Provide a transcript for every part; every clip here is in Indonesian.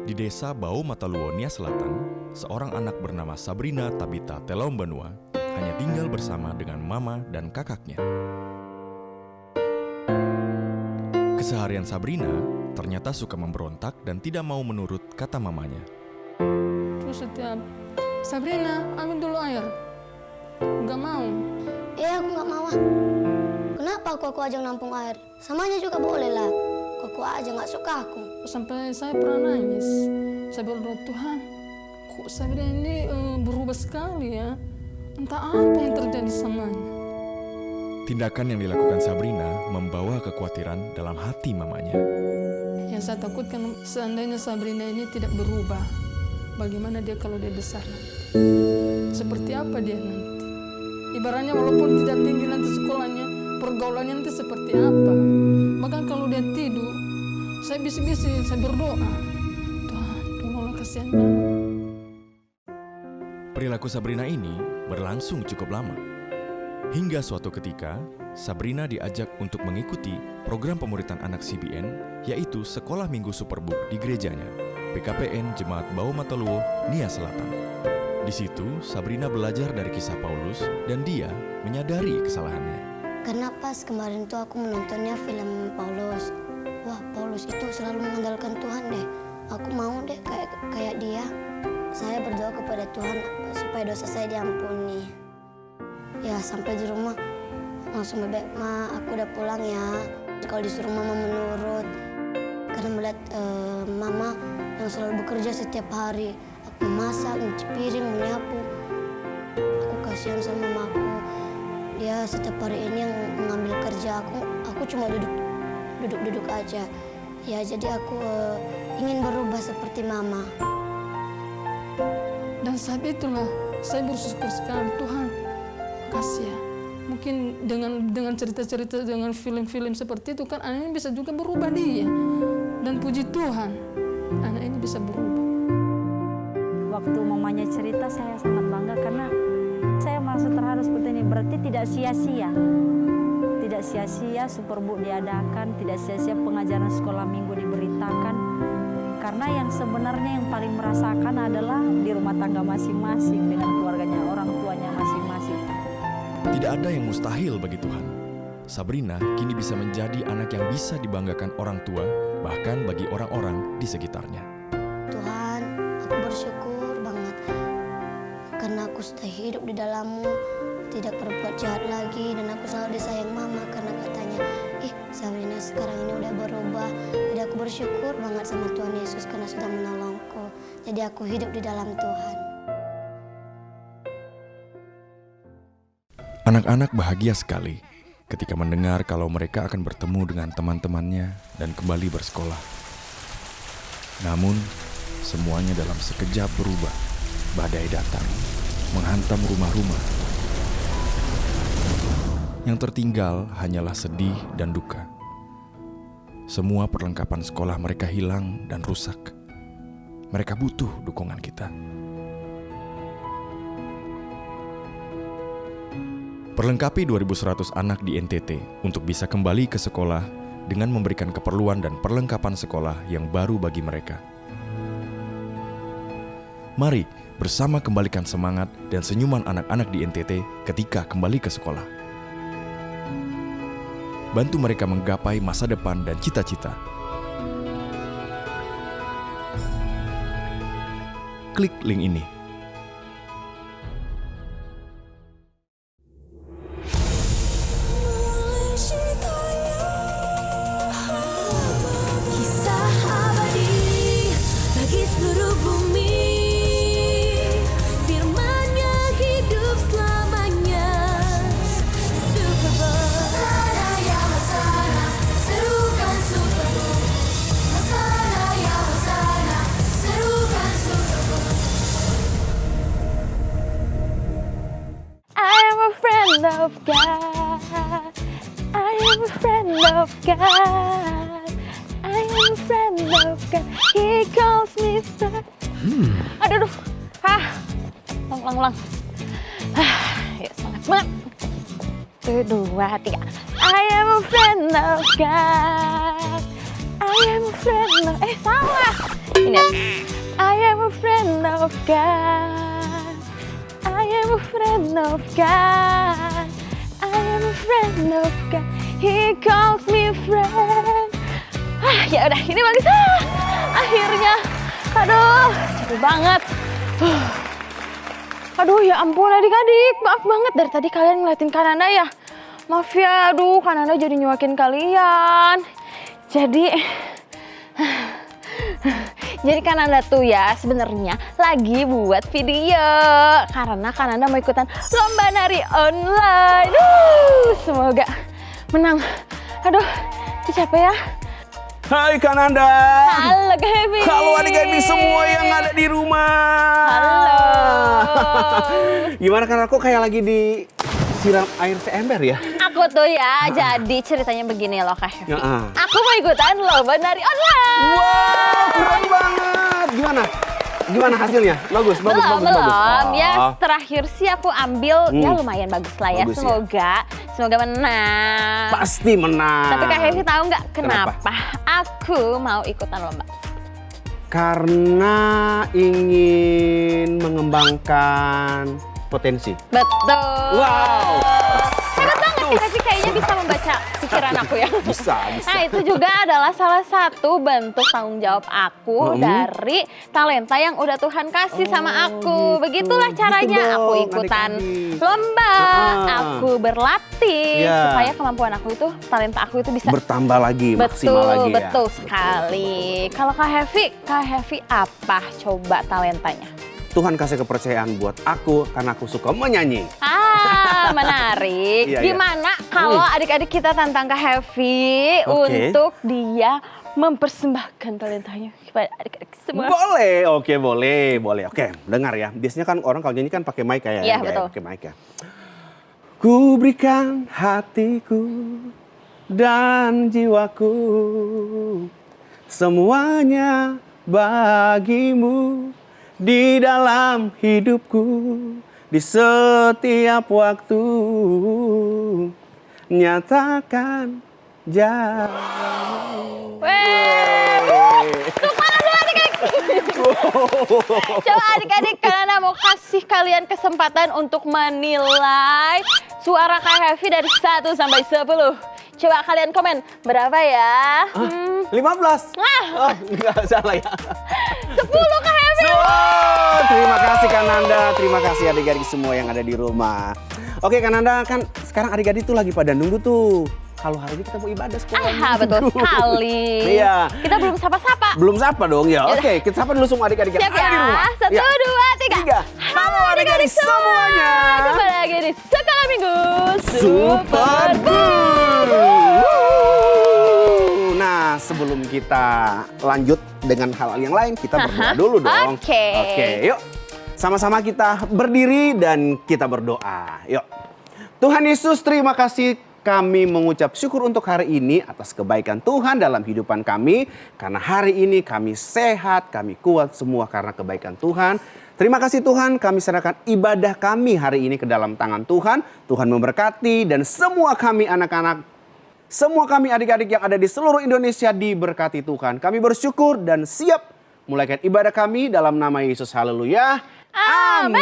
Di desa Bau Mataluo, Nia Selatan, seorang anak bernama Sabrina Tabita Telombanua hanya tinggal bersama dengan mama dan kakaknya. Keseharian Sabrina ternyata suka memberontak dan tidak mau menurut kata mamanya. Terus setiap, Sabrina, ambil dulu air. Gak mau. Aku gak mau. Kenapa aku aja nampung air? Samanya juga boleh lah. Aku aja gak suka aku. Sampai saya pernah nangis. Saya berdoa, Tuhan, kok Sabrina ini berubah sekali ya. Entah apa yang terjadi samanya. Tindakan yang dilakukan Sabrina membawa kekhawatiran dalam hati mamanya. Yang saya takutkan seandainya Sabrina ini tidak berubah, bagaimana dia kalau dia besar nanti? Seperti apa dia nanti? Ibaratnya walaupun tidak tinggi nanti sekolahnya, pergaulannya nanti seperti apa? Bahkan kalau dia tidur, saya bisik-bisik, saya berdoa, Tuhan, tolonglah kasihan banget. Perilaku Sabrina ini berlangsung cukup lama. Hingga suatu ketika, Sabrina diajak untuk mengikuti program pemuritan anak CBN, yaitu Sekolah Minggu Superbook di gerejanya, PKPN Jemaat Bau Mataluo, Nia Selatan. Di situ, Sabrina belajar dari kisah Paulus dan dia menyadari kesalahannya. Karena pas kemarin tuh aku menontonnya film Paulus. Wah, Paulus itu selalu mengandalkan Tuhan deh. Aku mau deh kayak dia. Saya berdoa kepada Tuhan supaya dosa saya diampuni. Ya, sampai di rumah langsung bebek, Ma, aku udah pulang ya. Kalau disuruh mama menurut. Karena melihat mama yang selalu bekerja setiap hari. Aku masak, nyuci piring, menyapu. Aku kasihan sama mamaku. Dia setiap hari ini yang mengambil kerja. Aku cuma duduk aja. Ya, jadi aku ingin berubah seperti mama. Dan saat itulah saya bersyukur sekali, Tuhan, kasih ya. Mungkin dengan cerita-cerita, dengan film-film seperti itu kan anak ini bisa juga berubah dia. Dan puji Tuhan, anak ini bisa berubah. Waktu mamanya cerita saya sangat bangga karena saya merasa terharu seperti ini. Berarti tidak sia-sia. Tidak sia-sia Superbook diadakan, tidak sia-sia pengajaran sekolah minggu diberitakan. Karena yang sebenarnya yang paling merasakan adalah di rumah tangga masing-masing dengan keluarganya, orang tuanya masing-masing. Tidak ada yang mustahil bagi Tuhan. Sabrina kini bisa menjadi anak yang bisa dibanggakan orang tua, bahkan bagi orang-orang di sekitarnya. Tuhan, aku bersyukur banget. Karena aku sudah hidup di dalam-Mu, tidak berbuat jahat lagi, dan aku selalu disayang mama karena katanya, Sabrina sekarang ini udah berubah. Jadi aku bersyukur banget sama Tuhan Yesus karena sudah menolongku. Jadi aku hidup di dalam Tuhan. Anak-anak bahagia sekali ketika mendengar kalau mereka akan bertemu dengan teman-temannya dan kembali bersekolah. Namun, semuanya dalam sekejap berubah. Badai datang, menghantam rumah-rumah. Yang tertinggal hanyalah sedih dan duka. Semua perlengkapan sekolah mereka hilang dan rusak. Mereka butuh dukungan kita. Perlengkapi 2.100 anak di NTT untuk bisa kembali ke sekolah dengan memberikan keperluan dan perlengkapan sekolah yang baru bagi mereka. Mari bersama kembalikan semangat dan senyuman anak-anak di NTT ketika kembali ke sekolah. Bantu mereka menggapai masa depan dan cita-cita. Klik link ini. Of God, I am a friend of God. I am a friend of God. He calls me son. Aduh, ulang. Ya semangat banget. 1, 2, 3. I am a friend of God. I am a friend of. Salah. Ini nyanyiin ya. I am a friend of God. I am a friend of God. I am a friend of God. He calls me friend. Ya udah, ini bagus. Akhirnya. Aduh, capek banget. Aduh, ya ampun adik-adik. Maaf banget dari tadi kalian ngeliatin Kananda ya. Maaf ya, aduh Kananda jadi nyuakin kalian. Jadi Kananda tuh ya sebenarnya lagi buat video karena Kananda mau ikutan lomba nari online. Semoga menang. Aduh, capek ya. Hai Kananda. Halo Kevin. Halo adik-adik semua yang ada di rumah. Halo. Gimana kan aku kayak lagi disiram air seember ya? Aku tuh ya, jadi ceritanya begini loh Kak Hevi. Ya, Aku mau ikutan lomba nari online. Wow, keren banget. Gimana hasilnya? Bagus. Belum. Oh. Ya terakhir sih aku ambil ya lumayan bagus lah ya. Bagus ya. Semoga menang. Pasti menang. Tapi Kak Hevi tahu nggak kenapa aku mau ikutan lomba? Karena ingin mengembangkan potensi. Betul. Wow. Hebat banget Kak Hevi kayaknya bisa membaca pikiran aku ya. Bisa. Nah itu juga adalah salah satu bentuk tanggung jawab aku dari talenta yang udah Tuhan kasih sama aku. Begitulah caranya Gitu dong, aku ikutan adik-adik. lomba, aku berlatih supaya kemampuan aku itu, talenta aku itu bisa bertambah lagi, maksimal lagi ya. Betul sekali. Kalau Kak Hevi apa coba talentanya? Tuhan kasih kepercayaan buat aku karena aku suka menyanyi. Menarik. Iya, iya. Gimana kalau adik-adik kita tantang Kak Hevi untuk dia mempersembahkan talentanya kepada adik-adik semua? Boleh, oke boleh. Oke, dengar ya. Biasanya kan orang kalau nyanyi kan pakai mic ya. Iya, betul. Pakai mic ya. Ku berikan hatiku dan jiwaku, semuanya bagimu di dalam hidupku, di setiap waktu, nyatakan jalan. Coba adik-adik karena mau kasih kalian kesempatan untuk menilai suara Kak Hevi dari 1 sampai 10. Coba kalian komen berapa ya? 15. Oh, enggak salah ya. 10 Kak Hevi. Terima kasih Kananda, terima kasih adik-adik semua yang ada di rumah. Oke Kananda, kan sekarang adik-adik tuh lagi pada nunggu tuh. Kalau hari ini kita mau ibadah sekolah. Betul sekali. Iya. Kita belum sapa-sapa. Belum sapa dong ya. Oke, kita sapa dulu semua adik-adik yang Siap ada di ya? rumah. 1, 2, 3. Halo adik-adik semuanya. Kembali lagi di Sekolah Minggu Super Book. Nah, sebelum kita lanjut dengan hal-hal yang lain, kita berdoa dulu dong. Oke. Yuk. Sama-sama kita berdiri dan kita berdoa. Yuk. Tuhan Yesus, terima kasih kami mengucap syukur untuk hari ini atas kebaikan Tuhan dalam kehidupan kami. Karena hari ini kami sehat, kami kuat semua karena kebaikan Tuhan. Terima kasih Tuhan, kami serahkan ibadah kami hari ini ke dalam tangan Tuhan. Tuhan memberkati dan semua kami anak-anak, semua kami adik-adik yang ada di seluruh Indonesia diberkati Tuhan. Kami bersyukur dan siap mulaikan ibadah kami dalam nama Yesus. Haleluya. Amin.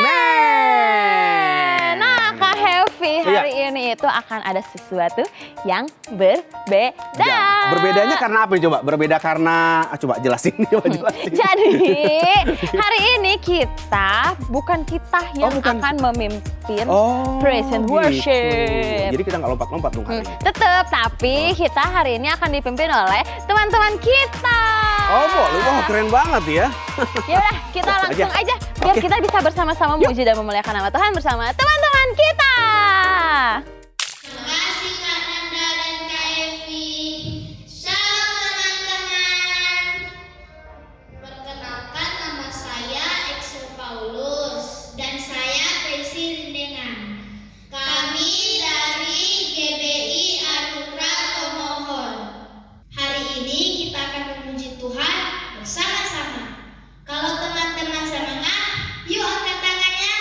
Nah, Kak Hevi hari ini itu akan ada sesuatu yang berbeda. Ya, berbedanya karena apa coba? Berbeda karena coba jelasin. Jadi hari ini bukan kita yang akan memimpin praise and worship. Jadi kita nggak lompat-lompat dong hari ini. Tetap, tapi kita hari ini akan dipimpin oleh teman-teman kita. Oh boleh, wah keren banget ya. Ya udah, kita langsung aja biar kita bisa bersama-sama memuji dan memuliakan nama Tuhan bersama teman-teman kita. Terima kasih Kak Nanda dan Kak Evi. Shalom teman-teman. Perkenalkan nama saya Excel Paulus dan saya Tracy Rindengan. Kami dari GBI Anugerah Tomohon. Hari ini kita akan memuji Tuhan bersama-sama. Kalau teman-teman semangat, yuk angkat tangannya.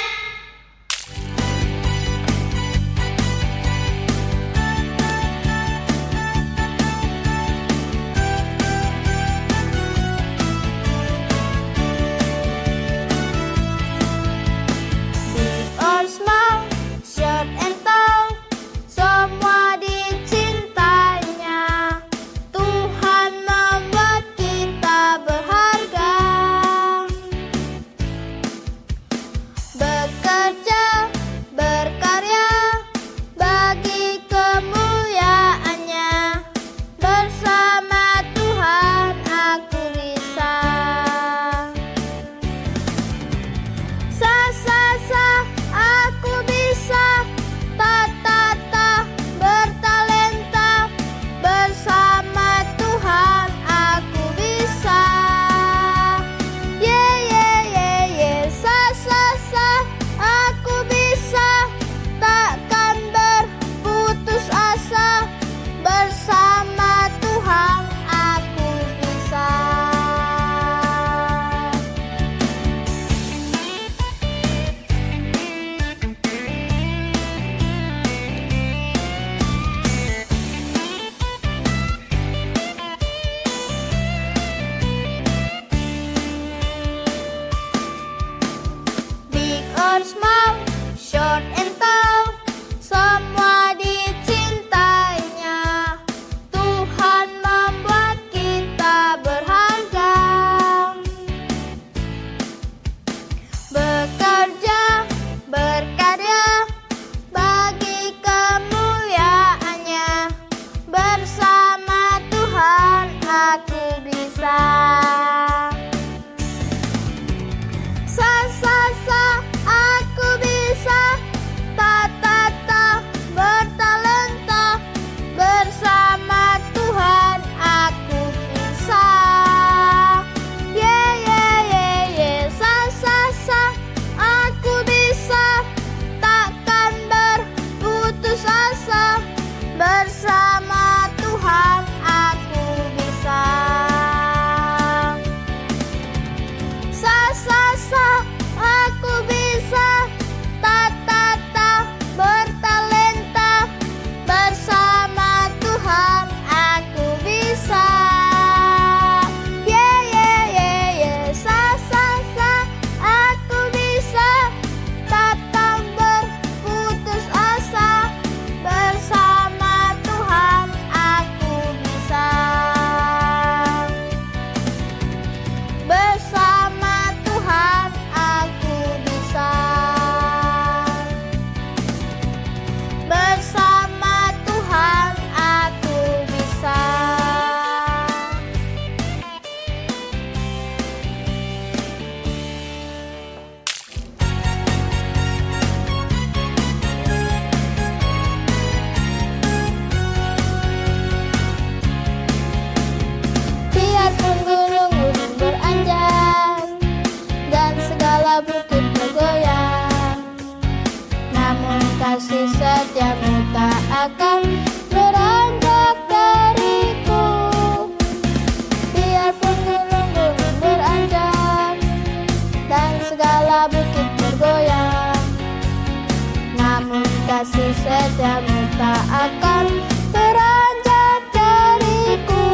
kasih setiamu tak akan beranjak dariku.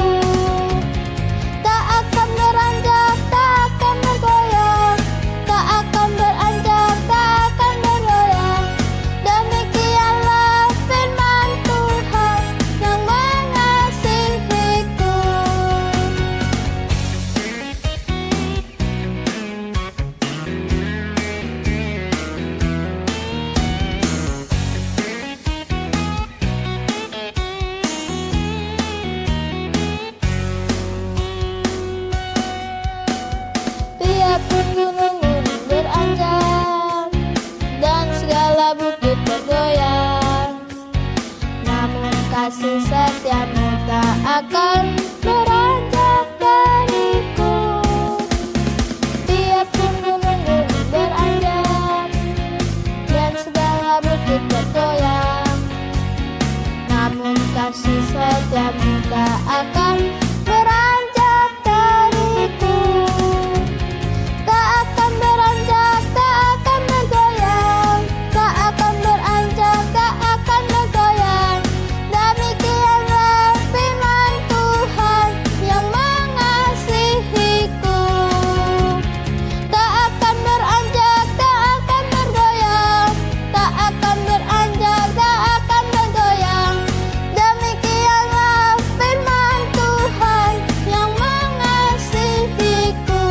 Tak akan beranjak, tak akan bergoyang, tak akan beranjak, tak akan bergoyang. Demikianlah firman Tuhan yang mengasihiku. Biarpun gunung-gunung beranjak dan segala bukit bergoyang, namun kasih setiamu tak akan beranjak dariku. Biarpun gunung-gunung beranjak dan segala bukit bergoyang, namun kasih setiamu tak akan beranjak dariku. Tak akan beranjak, tak akan bergoyang, tak akan beranjak, tak akan bergoyang. Demikianlah firman Tuhan yang mengasihiku. Tak akan beranjak, tak akan bergoyang, tak akan beranjak, tak akan bergoyang. Demikianlah firman Tuhan yang mengasihiku.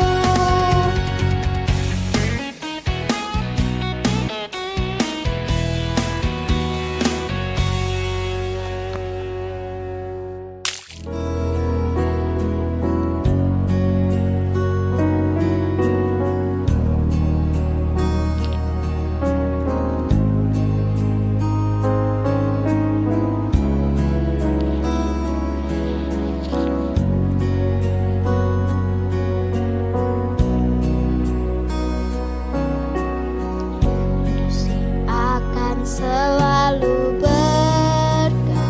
Akan selalu berganti,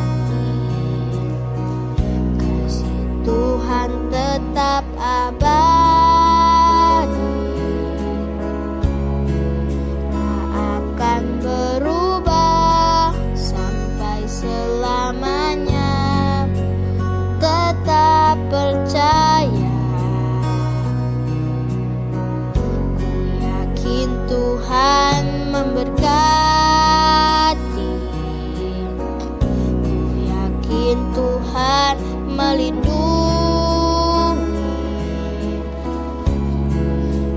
kasih Tuhan tetap abadi, tak akan berubah sampai selamanya. Tetap percaya, ku yakin Tuhan memberkati, ku yakin Tuhan melindungi.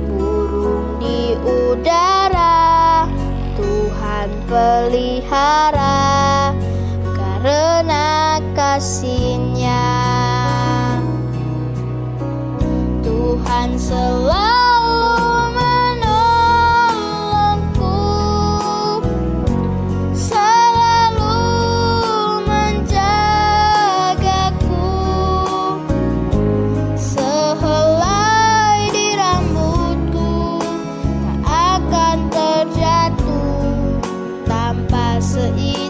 Burung di udara Tuhan pelihara karena kasih-Nya. Tuhan selalu menolongku, selalu menjagaku. Sehelai di rambutku tak akan terjatuh tanpa seizin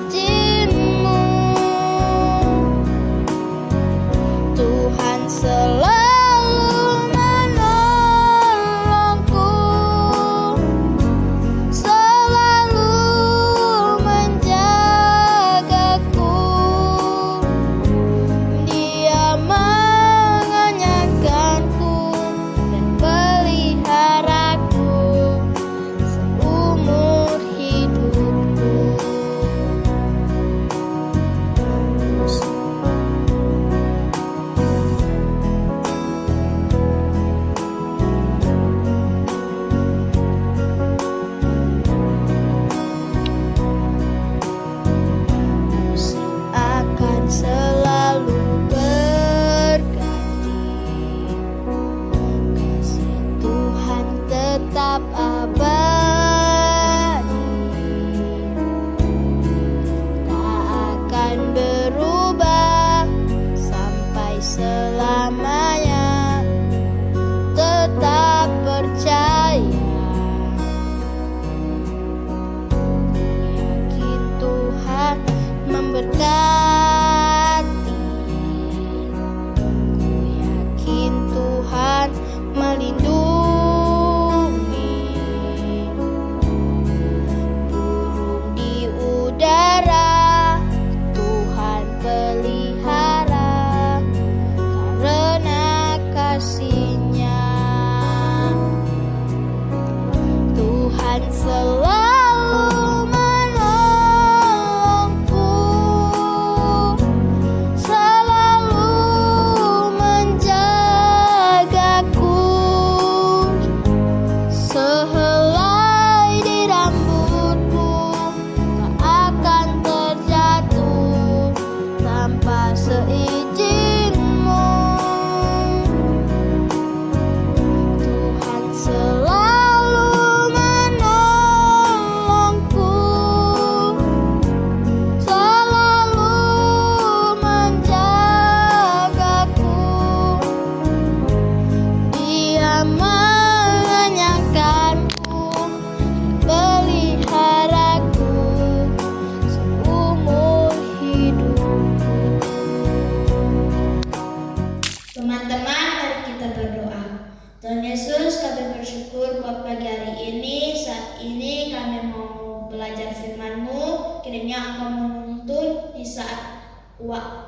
Yesus, kami bersyukur buat pagi hari ini. Saat ini kami mau belajar firman-Mu. Kiranya Engkau menuntun di saat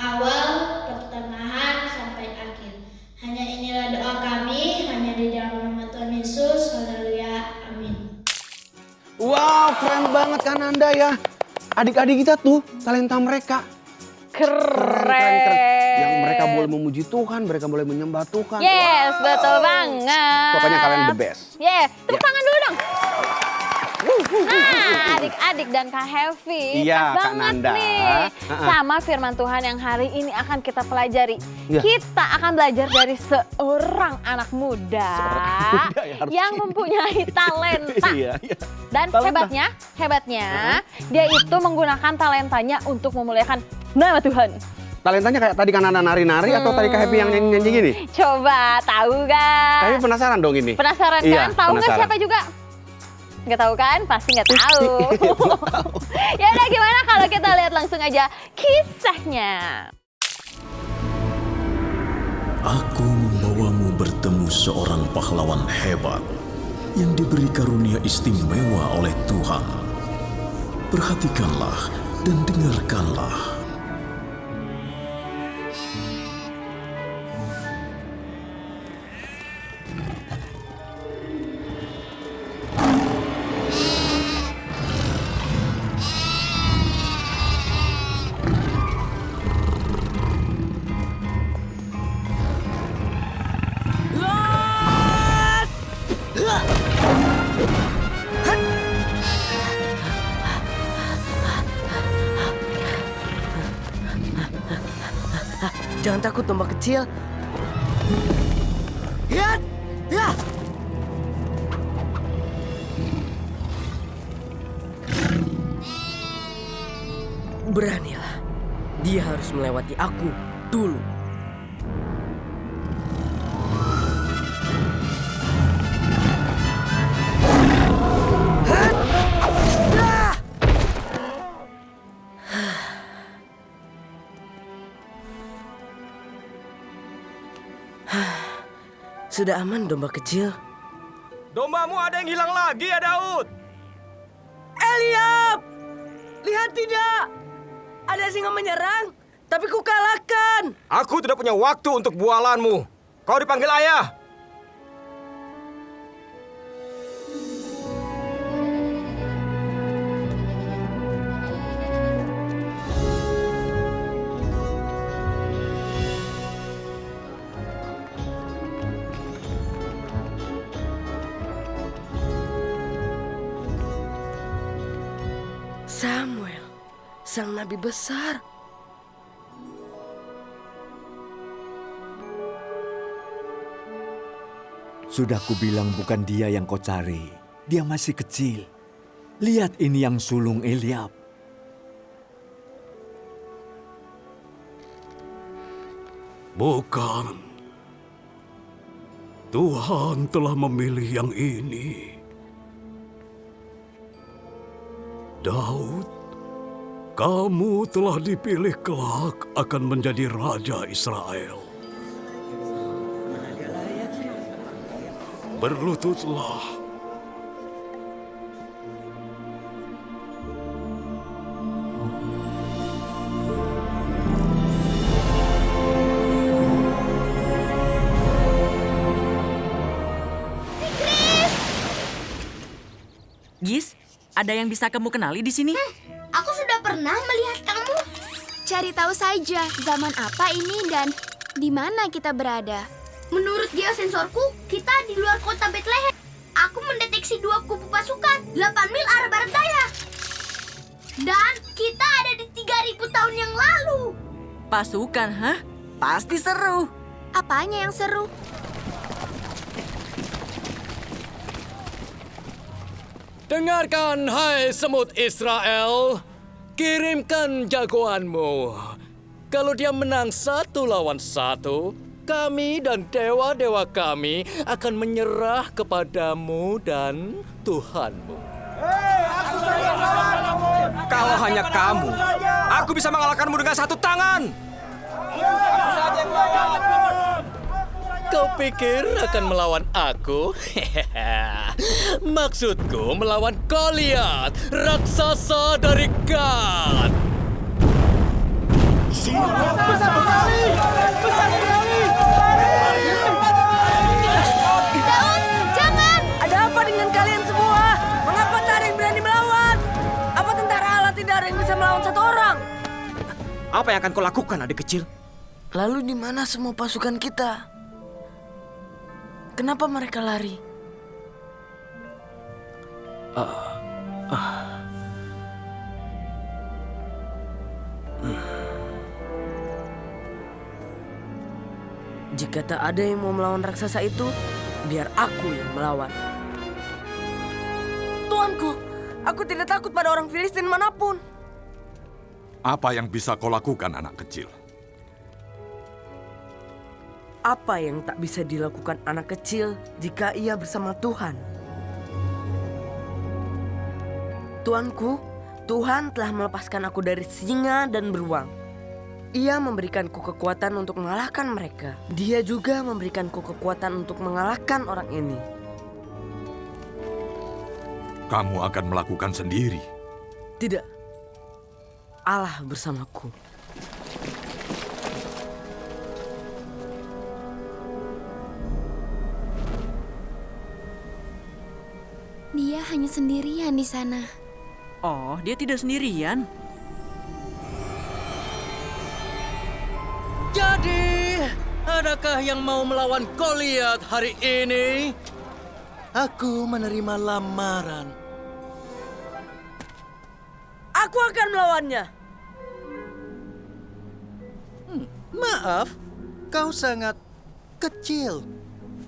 awal, pertengahan, sampai akhir. Hanya inilah doa kami, hanya di dalam nama Tuhan Yesus. Haleluya. Amin. Wow, keren banget kan Anda ya. Adik-adik kita tuh talenta mereka. Keren. Yang mereka boleh memuji Tuhan, mereka boleh menyembah Tuhan. Yes, betul banget. Pokoknya kalian the best. Yeah, tepuk tangan dulu dong. Nah, adik-adik dan Kak Hevi, Iya, pas Kak banget Nanda. nih sama firman Tuhan yang hari ini akan kita pelajari. Iya. Kita akan belajar dari seorang anak muda, ya, harus yang gitu. mempunyai talenta. Iya. Dan Talenta. hebatnya, dia itu menggunakan talentanya untuk memuliakan nama Tuhan. Talentanya kayak tadi kan Anda nari-nari atau tadi Kak Happy yang nyanyi gini? Coba tahu gak? Kayaknya penasaran dong ini. Penasaran Iya, kan? Tahu nggak penasaran. siapa juga? Nggak tahu kan? Pasti nggak tahu. Ya udah, gimana kalau kita lihat langsung aja kisahnya. Aku membawamu bertemu seorang pahlawan hebat yang diberi karunia istimewa oleh Tuhan. Perhatikanlah dan dengarkanlah. Jangan takut domba kecil. Lihat! Ya! Beranilah. Dia harus melewati aku dulu. Sudah aman domba kecil. Dombamu ada yang hilang lagi ya Daud. Eliab! Lihat tidak? Ada singa menyerang, tapi ku kalahkan. Aku tidak punya waktu untuk bualanmu. Kau dipanggil ayah. Samuel, sang nabi besar. Sudah kubilang bukan dia yang kau cari. Dia masih kecil. Lihat ini yang sulung Eliab. Bukan. Tuhan telah memilih yang ini. Daud, kamu telah dipilih kelak akan menjadi Raja Israel. Berlututlah. Gis, ada yang bisa kamu kenali di sini? Aku sudah pernah melihat kamu. Cari tahu saja zaman apa ini dan di mana kita berada. Menurut geosensorku, kita di luar kota Bethlehem. Aku mendeteksi 2 kubu pasukan 8 mil arah barat daya. Dan kita ada di 3000 tahun yang lalu. Pasukan, hah? Pasti seru. Apanya yang seru? Dengarkan, hai semut Israel. Kirimkan jagoanmu. Kalau dia menang 1 lawan 1, kami dan dewa-dewa kami akan menyerah kepadamu dan Tuhanmu. Kalau hanya kamu, aku bisa mengalahkanmu dengan 1 tangan. Kau pikir akan melawan aku? Maksudku melawan Goliat, raksasa dari Gad. Daud, jangan! Ada apa dengan kalian semua? Mengapa tak ada yang berani melawan? Apa tentara Allah tidak ada yang bisa melawan satu orang? Apa yang akan kau lakukan, adik kecil? Lalu di mana semua pasukan kita? Kenapa mereka lari? Jika tak ada yang mau melawan raksasa itu, biar aku yang melawan. Tuanku, aku tidak takut pada orang Filistin manapun. Apa yang bisa kau lakukan, anak kecil? Apa yang tak bisa dilakukan anak kecil jika ia bersama Tuhan? Tuanku, Tuhan telah melepaskan aku dari singa dan beruang. Ia memberikanku kekuatan untuk mengalahkan mereka. Dia juga memberikanku kekuatan untuk mengalahkan orang ini. Kamu akan melakukan sendiri. Tidak. Allah bersamaku. Dia hanya sendirian di sana. Oh, dia tidak sendirian. Jadi, adakah yang mau melawan Goliat hari ini? Aku menerima lamaran. Aku akan melawannya. Maaf, kau sangat kecil.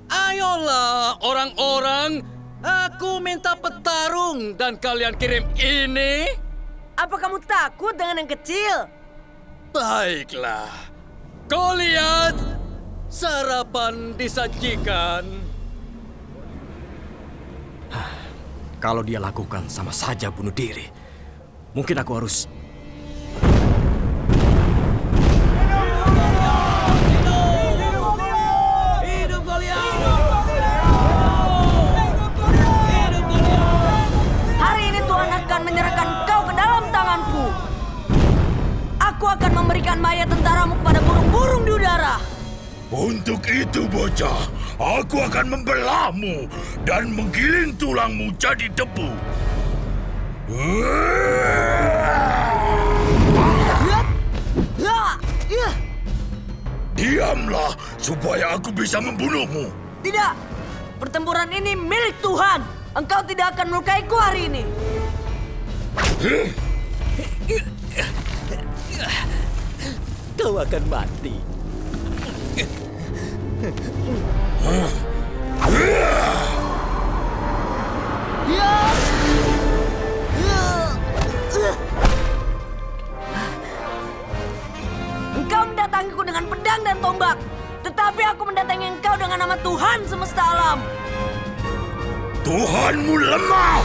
Ayolah orang-orang, aku minta petarung dan kalian kirim ini. Apa kamu takut dengan yang kecil? Baiklah, Goliat, sarapan disajikan. Kalau dia lakukan sama saja bunuh diri. Mungkin aku harus... Hari ini Tuhan akan menyerahkan kau ke dalam tanganku. Aku akan memberikan mayat tentaramu kepada burung-burung di udara. Untuk itu, bocah, aku akan membelahmu dan menggiling tulangmu jadi debu. Diamlah, supaya aku bisa membunuhmu. Tidak, pertempuran ini milik Tuhan. Engkau tidak akan melukaiku hari ini. Kau akan mati. Engkau mendatangiku dengan pedang dan tombak, tetapi aku mendatangi engkau dengan nama Tuhan semesta alam. Tuhanmu lemah.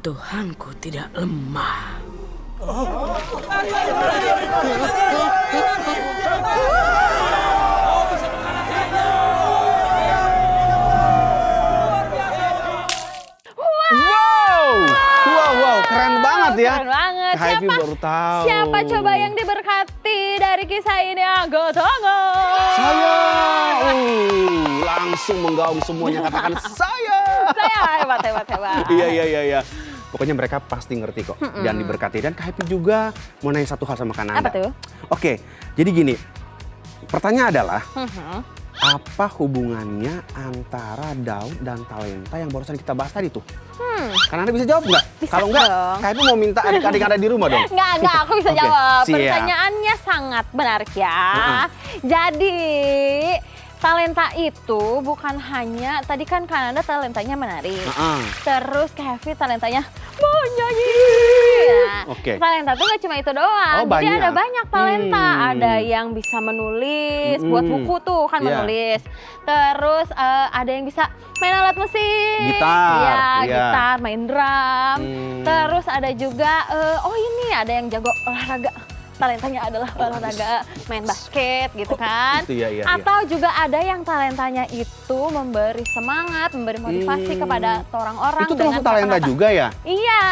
Tuhanku tidak lemah. Wow, keren banget ya. Keren banget. Happy baru tahu. Siapa coba yang diberkati dari kisah ini? Angkat tangan. Saya. Langsung menggaung semuanya, katakan saya. Saya hebat. Iya. Pokoknya mereka pasti ngerti kok dan diberkati. Dan Kak Happy juga mau nanya satu hal sama Kak Nanda. Apa tuh? Oke, jadi gini. Pertanyaan adalah apa hubungannya antara Daud dan talenta yang barusan kita bahas tadi tuh? Kak Nanda bisa jawab nggak? Kalau nggak, Kak Happy mau minta adik-adik ada di rumah dong. Enggak, aku bisa Oke, jawab. siap. Pertanyaannya sangat benar ya. Jadi talenta itu bukan hanya, tadi kan Kananda talentanya menari. Terus Kak Happy talentanya mau nyanyi. Ya, Oke. talenta tuh gak cuma itu doang. Oh, Jadi banyak. ada banyak talenta. Ada yang bisa menulis, buat buku tuh kan menulis. Terus ada yang bisa main alat musik. Gitar. Ya, Iya. gitar, main drum. Terus ada juga, ini ada yang jago olahraga. Talentanya adalah olahraga, main basket gitu kan. Gitu ya, iya. Atau juga ada yang talentanya itu memberi semangat, memberi motivasi kepada orang-orang. Itu termasuk talenta juga ya? Iya.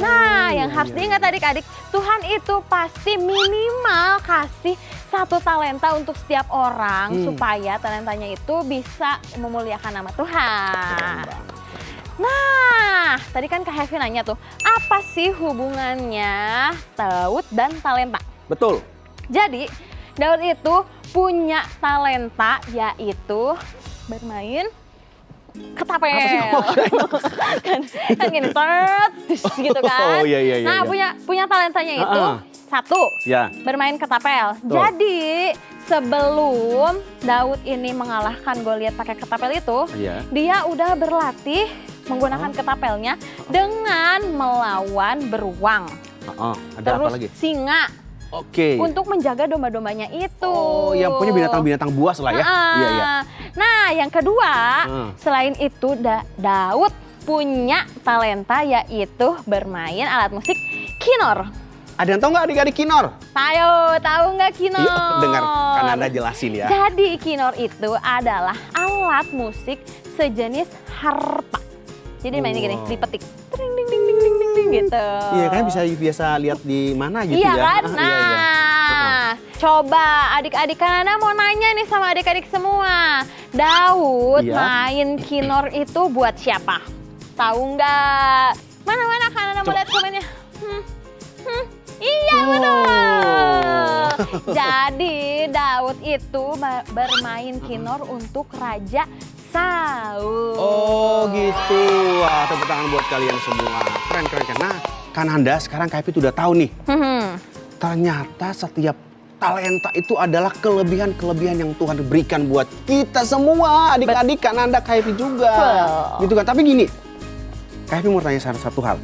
Nah, yang harus diingat adik-adik, Tuhan itu pasti minimal kasih satu talenta untuk setiap orang supaya talentanya itu bisa memuliakan nama Tuhan. Nah, tadi kan Kak Happy nanya tuh, apa sih hubungannya Daud dan talenta? Betul. Jadi, Daud itu punya talenta yaitu bermain ketapel. kan gini, gitu kan. Oh, iya. Nah, punya talentanya itu satu, Ya. bermain ketapel. Jadi, sebelum Daud ini mengalahkan Goliat pakai ketapel itu, dia udah berlatih menggunakan ketapelnya dengan melawan beruang. Ada Terus apa lagi? singa. Oke. Untuk menjaga domba-dombanya itu. Oh, yang punya binatang-binatang buas lah ya. Iya. Nah, yang kedua, selain itu Daud punya talenta yaitu bermain alat musik kinor. Ada yang tahu nggak adik-adik kinor? Tahu nggak kinor? Yuk, dengar Kananda jelasin ya. Jadi kinor itu adalah alat musik sejenis harpa. Jadi mainnya gini, dipetik. Ding ding ding ding ding ding ding gitu. Iya kan biasa lihat di mana gitu Iya ya. kan? Nah, coba adik-adik Kananda mau nanya nih sama adik-adik semua. Daud main kinor itu buat siapa? Tahu nggak? Mana Kananda mau lihat komennya? Iya betul. Jadi Daud itu bermain kinor untuk Raja Saul. Oh gitu. Wah, tepuk tangan buat kalian semua. Keren. Nah, Kananda sekarang Kak Happy udah tahu nih. Ternyata setiap talenta itu adalah kelebihan-kelebihan yang Tuhan berikan buat kita semua. Adik-adik Kananda, Kak Happy juga. Gitu kan. Tapi gini, Kak Happy mau tanya satu hal.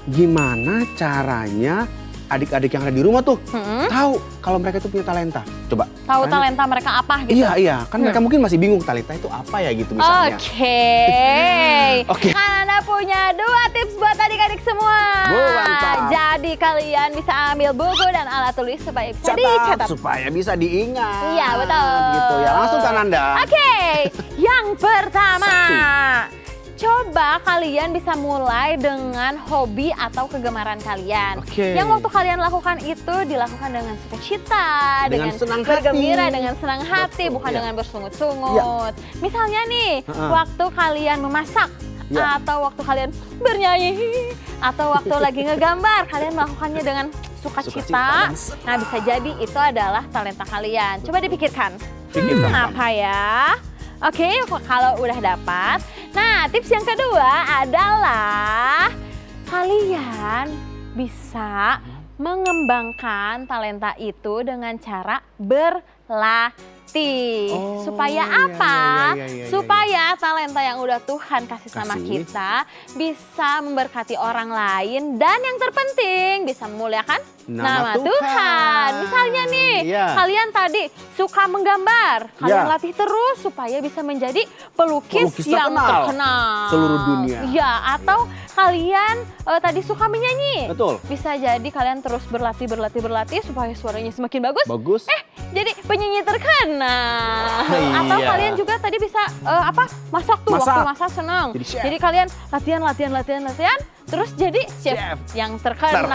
Gimana caranya adik-adik yang ada di rumah tuh tahu kalau mereka itu punya talenta? Coba. Tahu talenta mereka apa gitu? Iya. Kan mereka mungkin masih bingung talenta itu apa ya gitu misalnya. Oke. Kananda punya 2 tips buat adik-adik semua. Mantap. Jadi kalian bisa ambil buku dan alat tulis supaya bisa dicatat. Supaya bisa diingat. Iya betul. Gitu ya. Langsung Kananda. Oke. Yang pertama. Coba kalian bisa mulai dengan hobi atau kegemaran kalian. Yang waktu kalian lakukan itu dilakukan dengan sukacita, dengan senang bergembira, hati. dengan senang hati, bukan dengan bersungut-sungut. Misalnya nih, waktu kalian memasak, atau waktu kalian bernyanyi, atau waktu lagi ngegambar, kalian melakukannya dengan sukacita. Nah, bisa jadi itu adalah talenta kalian. Coba dipikirkan. Apa ya? Oke, kalau udah dapat. Nah, tips yang kedua adalah kalian bisa mengembangkan talenta itu dengan cara berlatih. Supaya apa? Supaya talenta yang udah Tuhan kasih sama kita bisa memberkati orang lain dan yang terpenting bisa memuliakan nama Tuhan. Misalnya nih, kalian tadi suka menggambar, kalian latih terus supaya bisa menjadi pelukis yang terkenal seluruh dunia. Ya, atau kalian tadi suka menyanyi. Betul. Bisa jadi kalian terus berlatih supaya suaranya semakin bagus. Jadi penyanyi terkenal. Atau kalian juga tadi bisa masak tuh. Waktu masak senang. Jadi kalian latihan terus jadi chef yang terkenal.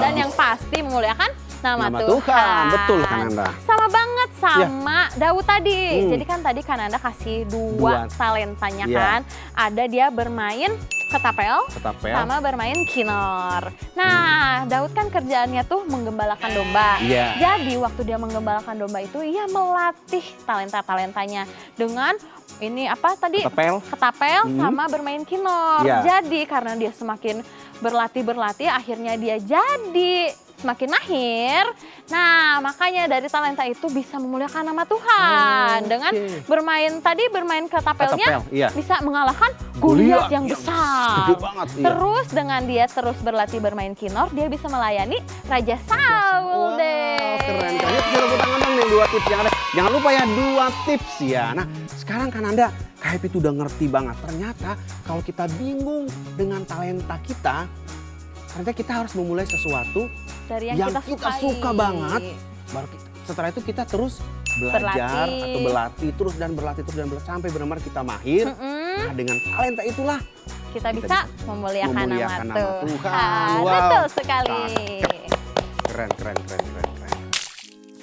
Dan yang pasti memuliakan nama Tuhan. Betul Kananda. Sama banget sama Daud tadi. Jadi kan tadi Kananda kasih dua talentanya kan. Ada dia bermain ketapel sama bermain kinor. Nah, Daud kan kerjaannya tuh menggembalakan domba. Jadi waktu dia menggembalakan domba itu ia melatih talenta-talentanya dengan ini apa tadi? Ketapel sama bermain kinor. Jadi karena dia semakin berlatih akhirnya dia jadi semakin mahir. Nah, makanya dari talenta itu bisa memuliakan nama Tuhan. Dengan bermain ketapelnya bisa mengalahkan Goliat yang besar. Terus dengan dia terus berlatih bermain kinor, dia bisa melayani Raja Saul deh. Keren. Yuk kita tepuk tangan dong nih 2 tips yang ada. Jangan lupa ya 2 tips ya. Nah, sekarang kan Anda KHP itu udah ngerti banget. Ternyata kalau kita bingung dengan talenta kita, ternyata kita harus memulai sesuatu dari yang kita suka banget. Baru setelah itu kita terus belajar atau berlatih terus dan berlatih sampai benar-benar kita mahir. Nah, dengan talenta itulah kita bisa memuliakan nama Tuhan. Wow. Betul sekali. Keren.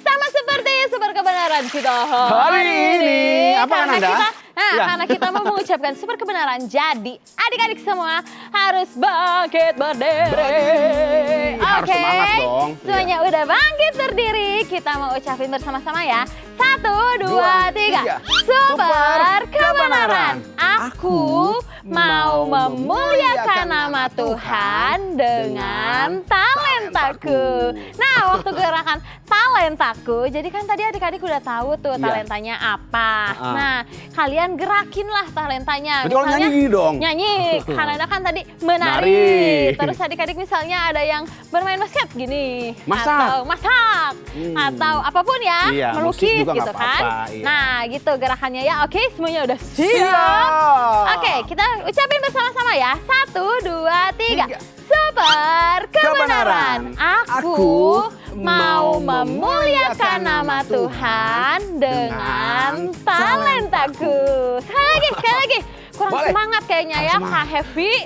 Sama seperti super kebenaran kita hari ini. Apa kan Anda? Karena kita mau mengucapkan super kebenaran, jadi adik-adik semua harus bangkit berdiri. Harus semangat dong. Semuanya udah bangkit berdiri. Kita mau ucapin bersama-sama ya. 1, 2, 3. Super kebenaran. Aku mau memuliakan nama Tuhan dengan talentaku. Nah, waktu gerakan talentaku, jadi kan tadi adik-adik udah tahu tuh talentanya apa. Nah, kalian gerakinlah talentanya. Betul, misalnya nyanyi dong. Nyanyi. Karena kan tadi menari. Terus adik-adik misalnya ada yang bermain basket gini. Atau masak. Atau apapun ya. Melukis gitu kan. Nah gitu gerakannya ya. Oke, semuanya udah siap. Oke, kita ucapin bersama-sama ya. 1, 2, 3. Super kebenaran. Aku mau memuliakan nama Tuhan dengan talentaku. Sekali lagi. Kurang semangat kayaknya ya Kak Heavy.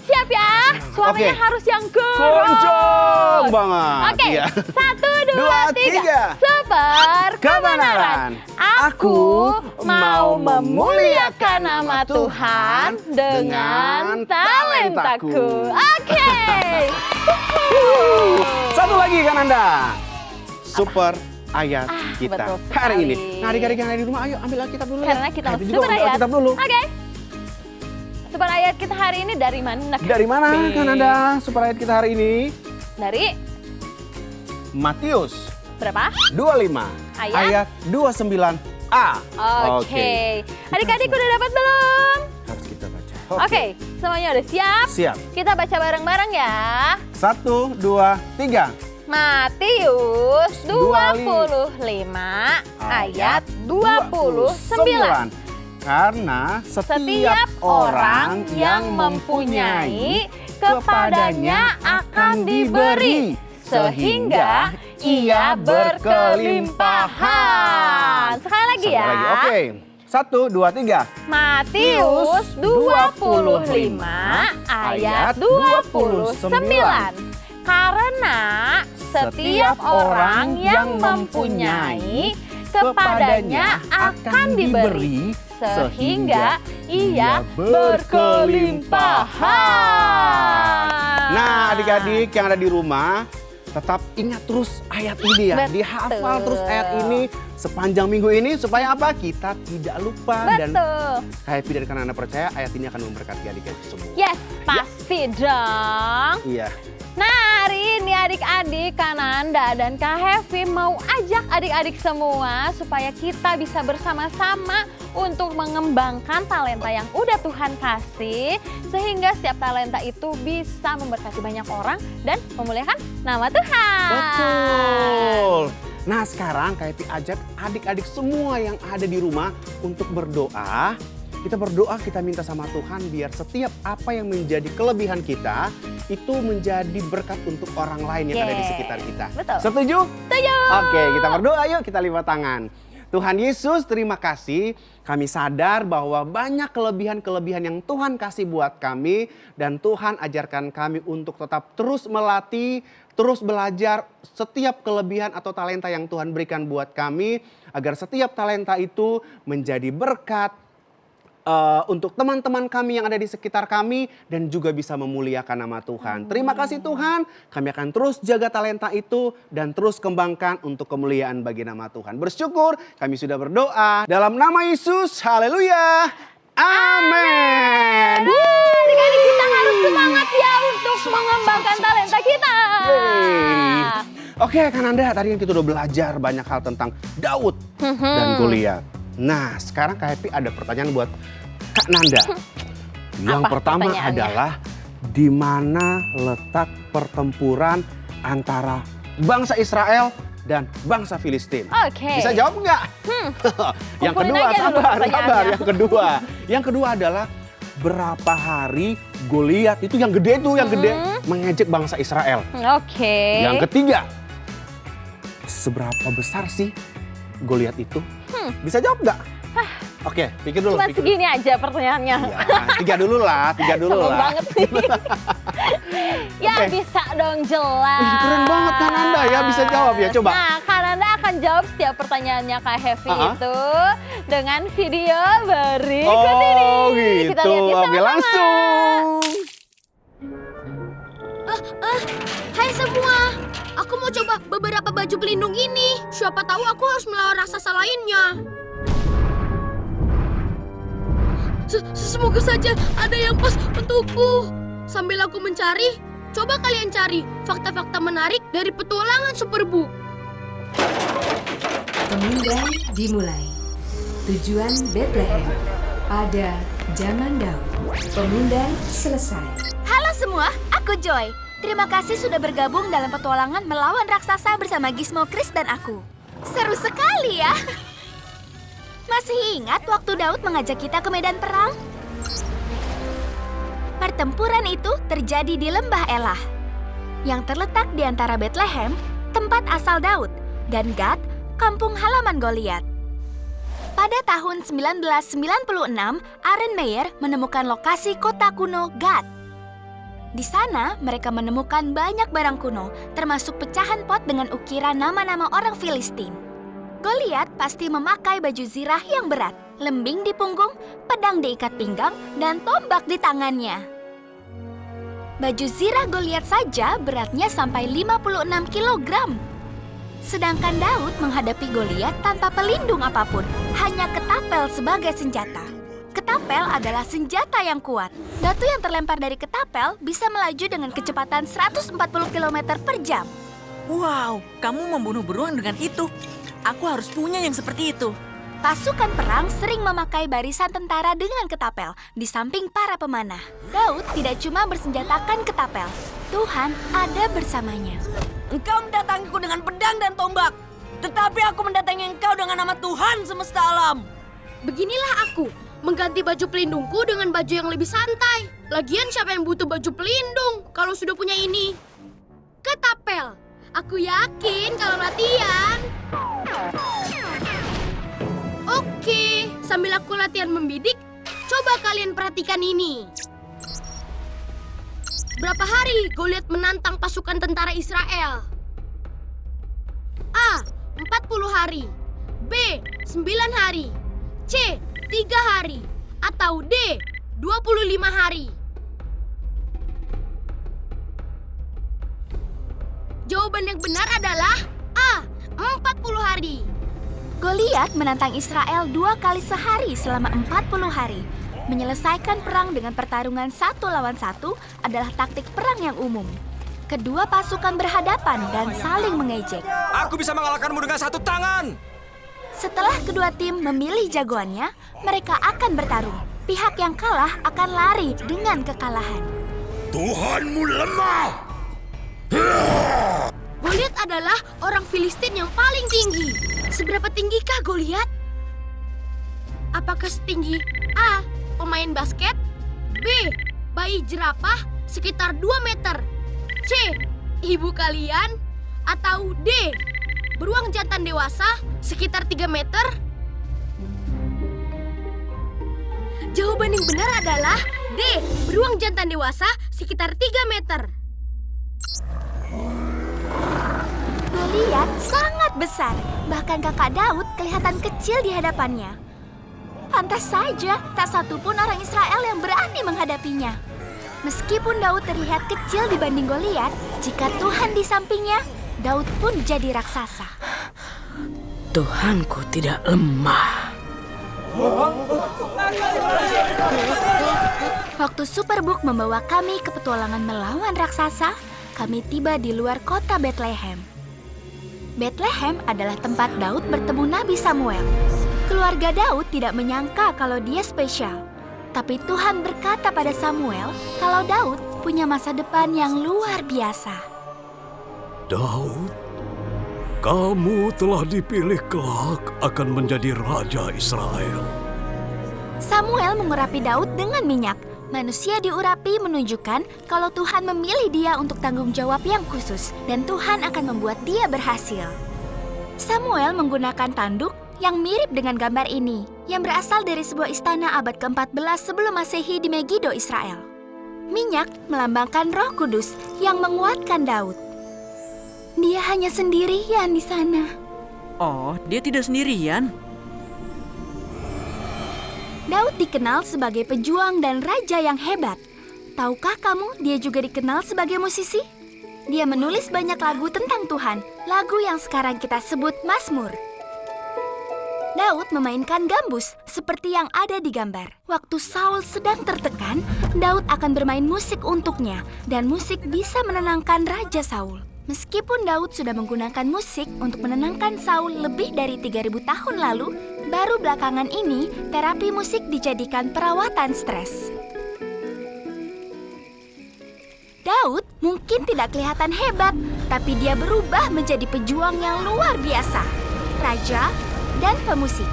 Siap ya? Suaranya harus yang kencang banget. Oke, 1, 2, 3. Super kebenaran. Aku mau memuliakan nama Tuhan dengan talentaku. Oke. Satu lagi kan Anda. Super ayat kita hari ini. Nah, adik-adik yang ada di rumah, ayo ambil Alkitab dulu. Karena kita super ayat. Oke. Super ayat kita hari ini dari mana? Dari mana kan Anda super ayat kita hari ini? Dari Matius berapa? 25 ayat 29a. Oke. Adik-adik udah dapat belum? Harus kita baca. Oke, semuanya udah siap? Siap. Kita baca bareng-bareng ya. 1, 2, 3. Matius 25 ayat 29. Karena setiap orang yang mempunyai kepadanya akan diberi, sehingga ia berkelimpahan. Sekali lagi ya. Oke. 1, 2, 3. Matius 25 ayat 29. Karena setiap orang yang mempunyai kepadanya akan diberi, sehingga ia berkelimpahan. Nah, adik-adik yang ada di rumah, tetap ingat terus ayat ini ya. Dihafal terus ayat ini sepanjang minggu ini supaya apa? Kita tidak lupa. Dan Happy dan karena Anda percaya ayat ini akan memberkati adik-adik semua. Yes, pasti dong. Iya. Nah, hari ini adik-adik Kananda dan Kak Heavy mau ajak adik-adik semua supaya kita bisa bersama-sama untuk mengembangkan talenta yang udah Tuhan kasih, sehingga setiap talenta itu bisa memberkati banyak orang dan memuliakan nama Tuhan. Betul. Nah, sekarang Kak Heavy ajak adik-adik semua yang ada di rumah untuk berdoa. Kita berdoa, kita minta sama Tuhan biar setiap apa yang menjadi kelebihan kita itu menjadi berkat untuk orang lain yang ada di sekitar kita. Betul. Setuju? Setuju. Oke, kita berdoa yuk, kita lipat tangan. Tuhan Yesus, terima kasih. Kami sadar bahwa banyak kelebihan-kelebihan yang Tuhan kasih buat kami. Dan Tuhan ajarkan kami untuk tetap terus melatih, terus belajar setiap kelebihan atau talenta yang Tuhan berikan buat kami. Agar setiap talenta itu menjadi berkat untuk teman-teman kami yang ada di sekitar kami dan juga bisa memuliakan nama Tuhan. Terima kasih Tuhan, kami akan terus jaga talenta itu dan terus kembangkan untuk kemuliaan bagi nama Tuhan. Bersyukur kami sudah berdoa dalam nama Yesus. Haleluya. Amin. Adik-adik kita harus semangat ya untuk mengembangkan talenta kita. Oke, Kak Nanda, tadi kan kita udah belajar banyak hal tentang Daud dan Goliat. Nah, sekarang Kak Happy ada pertanyaan buat Kak Nanda. Yang pertama adalah di mana letak pertempuran antara bangsa Israel dan bangsa Filistin? Oke. Bisa jawab nggak? Yang kedua, sabar. Yang kedua adalah berapa hari Goliat itu yang gede mengejek bangsa Israel? Oke. Yang ketiga, seberapa besar sih Goliat itu? Bisa jawab nggak? Oke, pikir dulu. Cuma segini aja pertanyaannya. Ya, tiga dulu lah. Sama banget sih. Ya bisa dong, jelas. Keren banget Kak Nanda ya, bisa jawab ya, coba. Nah, Kak Nanda akan jawab setiap pertanyaannya Kak Heavy itu dengan video berikut ini. Oh gitu, Kita lihat oke sama-sama. langsung. Hai semua, aku mau coba beberapa baju pelindung ini. Siapa tahu aku harus melawan raksasa lainnya. Semoga saja ada yang pas untukku. Sambil aku mencari, coba kalian cari fakta-fakta menarik dari petualangan Superbook. Pemindai dimulai. Tujuan Bethlehem pada zaman Daud. Pemindai selesai. Halo semua, aku Joy. Terima kasih sudah bergabung dalam petualangan melawan raksasa bersama Gizmo, Chris, dan aku. Seru sekali ya. Masih ingat waktu Daud mengajak kita ke medan perang? Pertempuran itu terjadi di Lembah Elah, yang terletak di antara Bethlehem, tempat asal Daud, dan Gad, kampung halaman Goliat. Pada tahun 1996, Aaron Meyer menemukan lokasi kota kuno Gad. Di sana, mereka menemukan banyak barang kuno, termasuk pecahan pot dengan ukiran nama-nama orang Filistin. Goliat pasti memakai baju zirah yang berat, lembing di punggung, pedang diikat pinggang, dan tombak di tangannya. Baju zirah Goliat saja beratnya sampai 56 kg. Sedangkan Daud menghadapi Goliat tanpa pelindung apapun, hanya ketapel sebagai senjata. Ketapel adalah senjata yang kuat. Batu yang terlempar dari ketapel bisa melaju dengan kecepatan 140 km per jam. Wow, kamu membunuh beruang dengan itu. Aku harus punya yang seperti itu. Pasukan perang sering memakai barisan tentara dengan ketapel di samping para pemanah. Daud tidak cuma bersenjatakan ketapel, Tuhan ada bersamanya. Engkau mendatangiku dengan pedang dan tombak, tetapi aku mendatangi engkau dengan nama Tuhan semesta alam. Beginilah aku, mengganti baju pelindungku dengan baju yang lebih santai. Lagian siapa yang butuh baju pelindung kalau sudah punya ini? Ketapel. Aku yakin kalau latihan. Oke, sambil aku latihan membidik, coba kalian perhatikan ini. Berapa hari Goliat menantang pasukan tentara Israel? A. 40 hari. B. 9 hari. C. 3 hari. Atau D. 25 hari. Jawaban yang benar adalah A. 40 hari. Goliat menantang Israel 2 kali sehari selama 40 hari. Menyelesaikan perang dengan pertarungan 1 lawan 1 adalah taktik perang yang umum. Kedua pasukan berhadapan dan saling mengejek. Aku bisa mengalahkanmu dengan 1 tangan. Setelah kedua tim memilih jagoannya, mereka akan bertarung. Pihak yang kalah akan lari dengan kekalahan. Tuhanmu lemah. Goliat adalah orang Filistin yang paling tinggi. Seberapa tinggikah Goliat? Apakah setinggi A. pemain basket, B. bayi jerapah sekitar 2 meter, C. ibu kalian, atau D. beruang jantan dewasa sekitar 3 meter? Jawaban yang benar adalah D. Beruang jantan dewasa sekitar 3 meter. Goliat sangat besar, bahkan kakak Daud kelihatan kecil di hadapannya. Pantas saja, tak satu pun orang Israel yang berani menghadapinya. Meskipun Daud terlihat kecil dibanding Goliat, jika Tuhan di sampingnya, Daud pun jadi raksasa. Tuhanku tidak lemah. Waktu Superbook membawa kami ke petualangan melawan raksasa, kami tiba di luar kota Bethlehem. Bethlehem adalah tempat Daud bertemu Nabi Samuel. Keluarga Daud tidak menyangka kalau dia spesial. Tapi Tuhan berkata pada Samuel kalau Daud punya masa depan yang luar biasa. Daud, kamu telah dipilih kelak akan menjadi Raja Israel. Samuel mengurapi Daud dengan minyak. Manusia diurapi menunjukkan kalau Tuhan memilih dia untuk tanggung jawab yang khusus dan Tuhan akan membuat dia berhasil. Samuel menggunakan tanduk yang mirip dengan gambar ini, yang berasal dari sebuah istana abad ke-14 sebelum Masehi di Megido, Israel. Minyak melambangkan Roh Kudus yang menguatkan Daud. Dia hanya sendirian di sana. Oh, dia tidak sendirian. Daud dikenal sebagai pejuang dan raja yang hebat. Tahukah kamu dia juga dikenal sebagai musisi? Dia menulis banyak lagu tentang Tuhan, lagu yang sekarang kita sebut Mazmur. Daud memainkan gambus seperti yang ada di gambar. Waktu Saul sedang tertekan, Daud akan bermain musik untuknya dan musik bisa menenangkan Raja Saul. Meskipun Daud sudah menggunakan musik untuk menenangkan Saul lebih dari 3.000 tahun lalu, baru belakangan ini terapi musik dijadikan perawatan stres. Daud mungkin tidak kelihatan hebat, tapi dia berubah menjadi pejuang yang luar biasa, raja dan pemusik.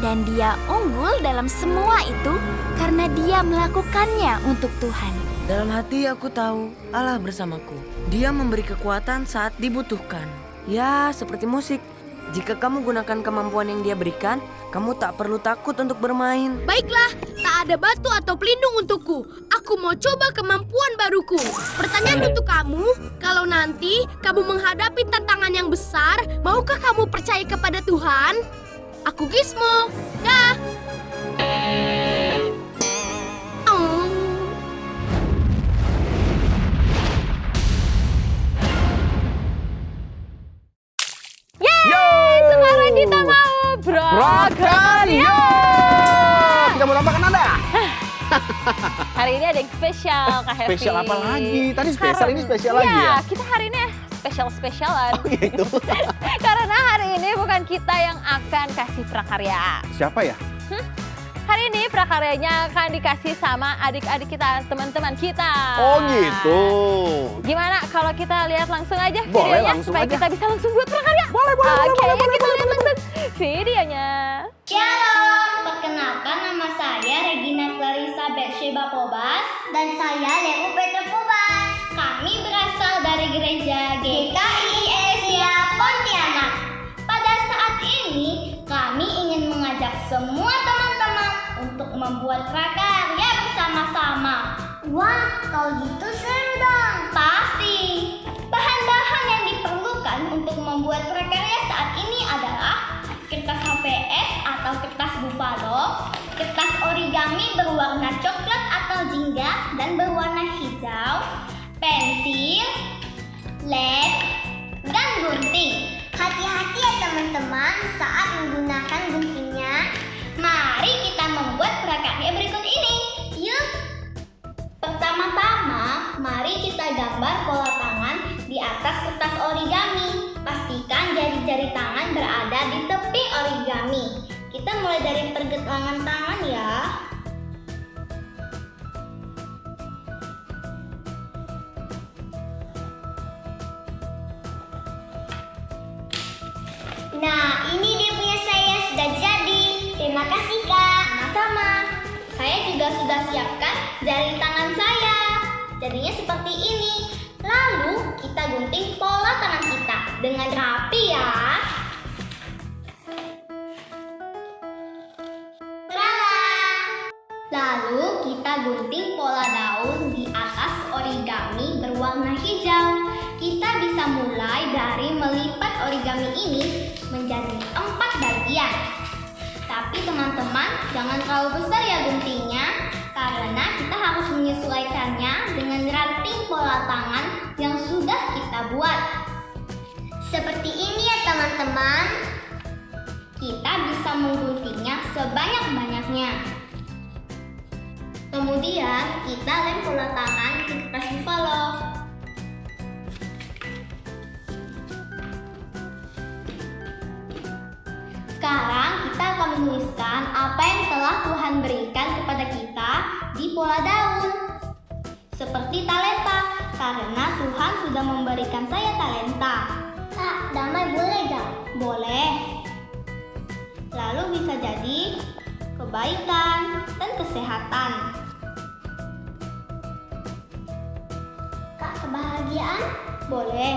Dan dia unggul dalam semua itu karena dia melakukannya untuk Tuhan. Dalam hati aku tahu Allah bersamaku. Dia memberi kekuatan saat dibutuhkan. Ya, seperti musik. Jika kamu gunakan kemampuan yang dia berikan, kamu tak perlu takut untuk bermain. Baiklah, tak ada batu atau pelindung untukku. Aku mau coba kemampuan baruku. Pertanyaan untuk kamu, kalau nanti kamu menghadapi tantangan yang besar, maukah kamu percaya kepada Tuhan? Aku Gizmo. Dah. Sekarang kita mau broadcast. Kita mau tambahkan Anda. Hari ini ada yang spesial, Kak Hevi. Spesial apa lagi? Tadi spesial, ini spesial lagi ya? Kita hari ini spesial-spesialan. Oh gitu. Karena hari ini bukan kita yang akan kasih prakarya. Siapa ya? Hari ini prakaryanya akan dikasih sama adik-adik kita, teman-teman kita. Oh gitu. Gimana kalau kita lihat langsung aja Boleh, videonya langsung supaya aja. kita bisa langsung buat prakarya? Boleh. Oke, kita lihat langsung videonya. Shalom, perkenalkan nama saya Regina Clarissa Bersheba Pobas dan saya Leo Petra Pobas. Kami berasal dari gereja GKI Asia Pontianak. Pada saat ini kami ingin mengajak semua teman-teman untuk membuat prakarya bersama-sama. Wah, kalau gitu seru dong. Pasti. Bahan-bahan yang diperlukan untuk membuat prakarya saat ini adalah kertas HVS atau kertas buffalo, kertas origami berwarna coklat atau jingga dan berwarna hijau, pensil, lem, dan gunting. Hati-hati ya teman-teman saat menggunakan guntingnya. Mari kita membuat prakarya berikut ini. Yuk! Pertama-tama, mari kita gambar pola tangan di atas kertas origami. Pastikan jari-jari tangan berada di tepi origami. Kita mulai dari pergelangan tangan ya. Nah, ini dia punya saya sudah jadi. Terima kasih Kak. Sama-sama. Saya juga sudah siapkan jari tangan saya. Jadinya seperti ini. Lalu kita gunting pola tangan kita dengan rapi ya. origami ini menjadi 4 bagian. Tapi teman-teman, jangan terlalu besar ya guntingnya, karena kita harus menyesuaikannya dengan ranting pola tangan yang sudah kita buat. Seperti ini ya teman-teman. Kita bisa mengguntingnya sebanyak-banyaknya. Kemudian kita lem pola tangan di kertas buffalo. Sekarang kita akan menuliskan apa yang telah Tuhan berikan kepada kita di pola daun. Seperti talenta, karena Tuhan sudah memberikan saya talenta. Kak, damai boleh gak? Boleh. Lalu bisa jadi kebaikan dan kesehatan. Kak, kebahagiaan? Boleh.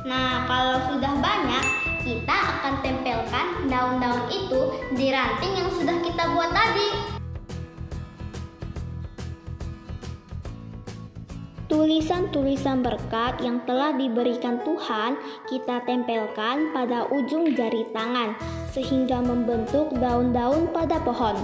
Nah, kalau sudah banyak, kita akan tempelkan daun-daun itu di ranting yang sudah kita buat tadi. Tulisan-tulisan berkat yang telah diberikan Tuhan kita tempelkan pada ujung jari tangan sehingga membentuk daun-daun pada pohon.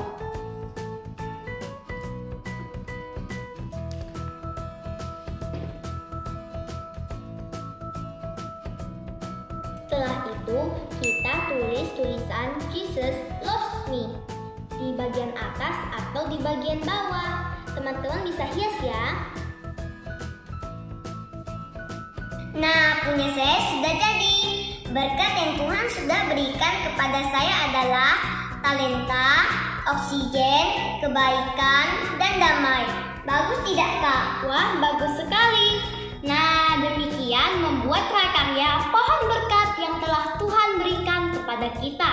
Setelah itu, kita tulis tulisan Jesus loves me di bagian atas atau di bagian bawah. Teman-teman bisa hias ya. Nah, punya saya sudah jadi. Berkat yang Tuhan sudah berikan kepada saya adalah talenta, oksigen, kebaikan, dan damai. Bagus tidak, Kak? Wah, bagus sekali. Nah, demikian membuat prakarya pohon berkat yang telah Tuhan berikan kepada kita.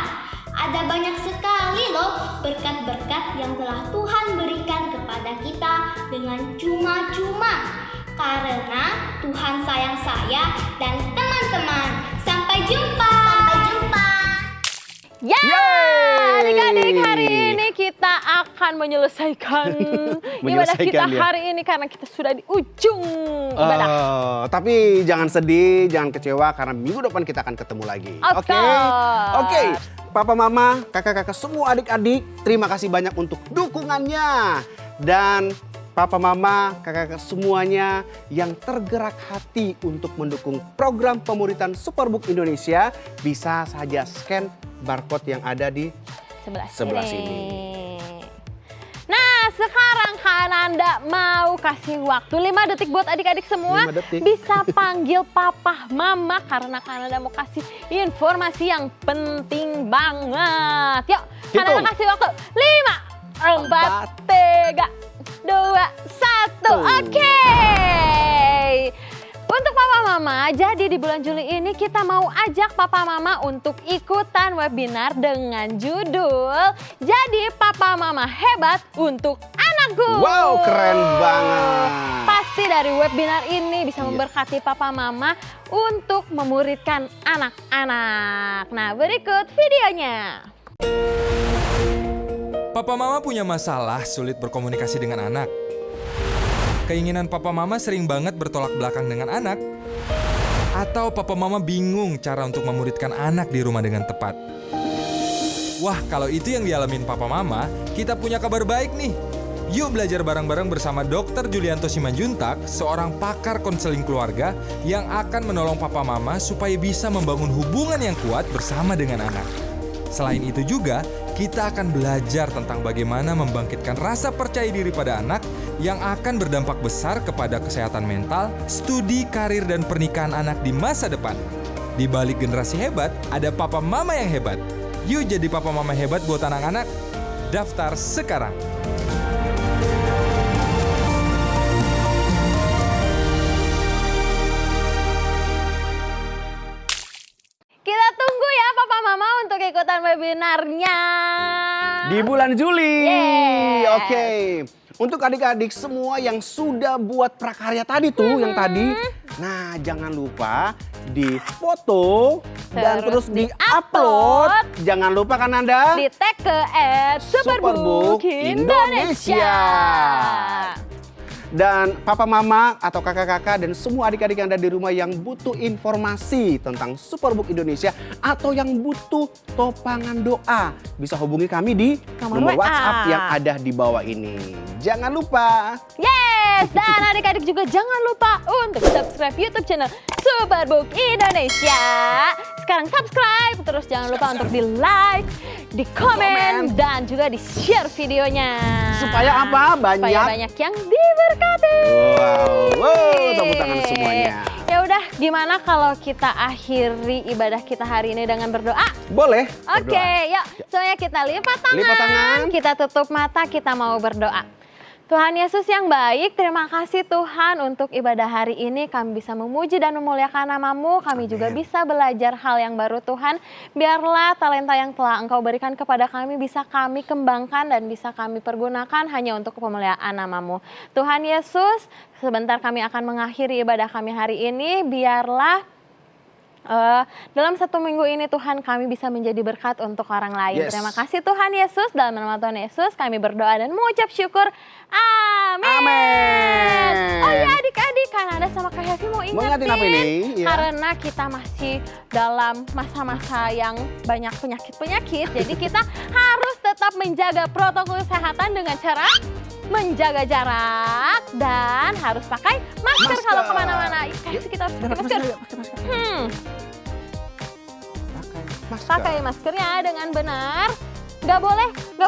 Ada banyak sekali loh berkat-berkat yang telah Tuhan berikan kepada kita dengan cuma-cuma. Karena Tuhan sayang saya dan teman-teman. Sampai jumpa. Sampai jumpa. Ya, adik-adik, hari ini kita akan menyelesaikan ibadah kita hari ini karena kita sudah di ujung ibadah. Tapi jangan sedih, jangan kecewa karena minggu depan kita akan ketemu lagi. Oke. Papa, mama, kakak-kakak, semua adik-adik, terima kasih banyak untuk dukungannya. Dan Papa, Mama, kakak-kakak semuanya yang tergerak hati untuk mendukung program pemuritan Superbook Indonesia bisa saja scan barcode yang ada di sebelah sini. Nah, sekarang Kak Ananda mau kasih waktu 5 detik buat adik-adik semua. Bisa panggil Papa, Mama karena Kak Ananda mau kasih informasi yang penting banget. Yuk, Kak Ananda kasih waktu 5, 4, 3, 2, 1. Oke. Untuk Papa Mama, jadi di bulan Juli ini kita mau ajak Papa Mama untuk ikutan webinar dengan judul Jadi Papa Mama Hebat untuk Anakku. Wow, keren banget. Pasti dari webinar ini bisa memberkati Papa Mama untuk memuridkan anak-anak. Nah, berikut videonya. Papa Mama punya masalah sulit berkomunikasi dengan anak. Keinginan Papa Mama sering banget bertolak belakang dengan anak. Atau Papa Mama bingung cara untuk memuridkan anak di rumah dengan tepat. Wah, kalau itu yang dialamin Papa Mama, kita punya kabar baik nih. Yuk belajar bareng-bareng bersama Dr. Julianto Simanjuntak, seorang pakar konseling keluarga yang akan menolong Papa Mama supaya bisa membangun hubungan yang kuat bersama dengan anak. Selain itu juga, kita akan belajar tentang bagaimana membangkitkan rasa percaya diri pada anak yang akan berdampak besar kepada kesehatan mental, studi, karir, dan pernikahan anak di masa depan. Di balik generasi hebat, ada Papa Mama yang hebat. Yuk jadi Papa Mama hebat buat anak-anak. Daftar sekarang. Kita tunggu ya Papa Mama untuk ikutan webinarnya. Di bulan Juli. Yeah. Oke. Untuk adik-adik semua yang sudah buat prakarya tadi tuh, yang tadi. Nah, jangan lupa difoto dan terus di-upload. Jangan lupa kan Anda? Di tag ke @Superbook Indonesia. Dan papa mama atau kakak-kakak dan semua adik-adik yang ada di rumah yang butuh informasi tentang Superbook Indonesia atau yang butuh topangan doa, bisa hubungi kami di nomor WhatsApp yang ada di bawah ini. Jangan lupa. Yes, dan adik-adik juga jangan lupa untuk subscribe YouTube channel Superbook Indonesia. Sekarang subscribe, terus jangan lupa untuk di like, di komen, dan juga di share videonya. Supaya apa? Supaya banyak yang diberkati. Wow, tepuk tangan semuanya. Ya udah, gimana kalau kita akhiri ibadah kita hari ini dengan berdoa? Boleh. Oke, yuk. Semuanya kita lipat tangan. Lipat tangan. Kita tutup mata, kita mau berdoa. Tuhan Yesus yang baik, terima kasih Tuhan untuk ibadah hari ini. Kami bisa memuji dan memuliakan nama-Mu. Kami juga bisa belajar hal yang baru Tuhan. Biarlah talenta yang telah Engkau berikan kepada kami bisa kami kembangkan dan bisa kami pergunakan hanya untuk pemuliaan nama-Mu. Tuhan Yesus, sebentar kami akan mengakhiri ibadah kami hari ini. Biarlah dalam 1 minggu ini Tuhan kami bisa menjadi berkat untuk orang lain. Yes. Terima kasih Tuhan Yesus. Dalam nama Tuhan Yesus kami berdoa dan mengucap syukur. Amin. Oh ya adik-adik, Kanada sama Kak Heavy mau ingetin apa ini? Ya. Karena kita masih dalam masa-masa yang banyak penyakit-penyakit. Jadi kita harus tetap menjaga protokol kesehatan dengan cara menjaga jarak dan harus pakai masker kalau kemana-mana. Kita harus pakai masker. Pakai maskernya dengan benar. Nggak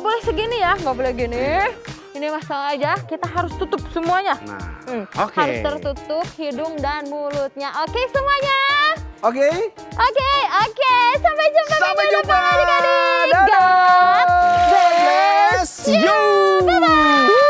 boleh segini ya, nggak boleh gini. Ini masalah aja, kita harus tutup semuanya. Oke. Harus tertutup hidung dan mulutnya. Oke semuanya? Oke. Sampai jumpa minggu depan adik-adik. Dadah. God bless you. Bye-bye.